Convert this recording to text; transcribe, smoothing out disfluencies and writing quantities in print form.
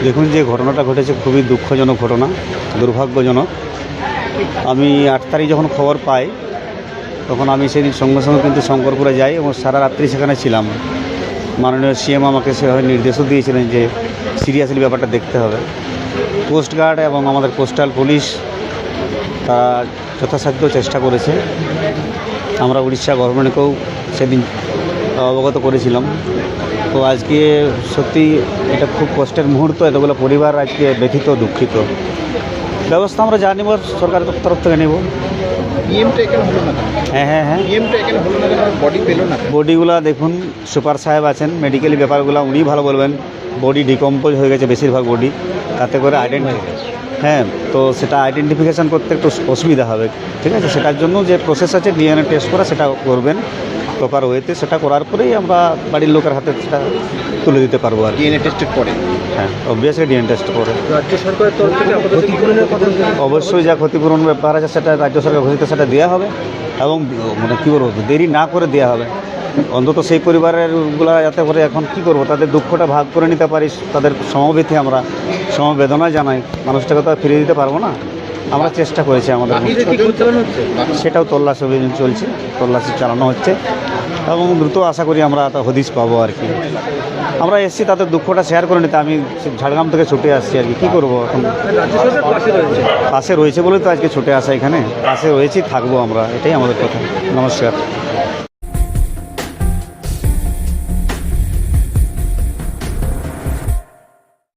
দেখুন, যে ঘটনাটা ঘটেছে খুবই দুঃখজনক ঘটনা, দুর্ভাগ্যজনক। আমি 8 তারিখ যখন খবর পাই তখন আমি সেদিন সঙ্গে সঙ্গে কিন্তু শঙ্করপুরে যাই এবং সারা রাত্রি সেখানে ছিলাম। মাননীয় সিএম আমাকে সেভাবে নির্দেশও দিয়েছিলেন যে সিরিয়াসলি ব্যাপারটা দেখতে হবে। কোস্টগার্ড এবং আমাদের কোস্টাল পুলিশ তারা যথাসাধ্য চেষ্টা করেছে। আমরা উড়িষ্যা গভর্নমেন্টকেও সেদিন অবগত করেছিলাম। তো আজকে সত্যি এটা খুব কষ্টের মুহূর্ত, এতগুলো পরিবার আজকে ব্যথিত, দুঃখিত। ব্যবস্থা আমরা যা নেব সরকারের তরফ থেকে নেব। হ্যাঁ, বডিগুলা দেখুন, সুপার সাহেব আছেন, মেডিকেলি ব্যাপারগুলো উনি ভালো বলবেন। বডি ডিকম্পোজ হয়ে গেছে বেশিরভাগ বডি, তাতে করে তো সেটা আইডেন্টিফিকেশান করতে একটু অসুবিধা হবে। ঠিক আছে, সেটার জন্য যে প্রসেস আছে ডিএনএ টেস্ট করা, সেটা করবেন প্রপার ওয়েতে। সেটা করার পরেই আমরা বাড়ির লোকের হাতে সেটা তুলে দিতে পারবো। আর ডিএনএ টেস্টের পরে? হ্যাঁ, অবভিয়াসলি ডিএনএ টেস্ট করে। রাজ্য সরকারের তরফ থেকে অবশ্যই যা ক্ষতিপূরণ ব্যাপার আছে সেটা রাজ্য সরকার ঘোষিত সেটা দেওয়া হবে এবং মানে কী করবো, দেরি না করে দেওয়া হবে। অন্তত সেই পরিবারেরগুলা যাতে করে এখন কী করবো, তাদের দুঃখটা ভাগ করে নিতে পারি, তাদের সমবেথী আমরা সমবেদনা জানাই। মানুষটাকে তো ফিরিয়ে দিতে পারবো না, আমরা চেষ্টা করেছি আমাদের। সেটাও তল্লাশি অভিযান চলছে, তল্লাশি চালানো হচ্ছে এবং দ্রুত আশা করি আমরা হদিশ পাবো আর কি। আমরা এসেছি তাদের দুঃখটা শেয়ার করে নিতে। আমি ঝাড়গ্রাম থেকে ছুটে আসছি আর কি, কী করবো এখন। পাশে রয়েছে বলে তো আজকে ছুটে আসা, এখানে পাশে রয়েছি, থাকবো আমরা, এটাই আমাদের কথা। নমস্কার।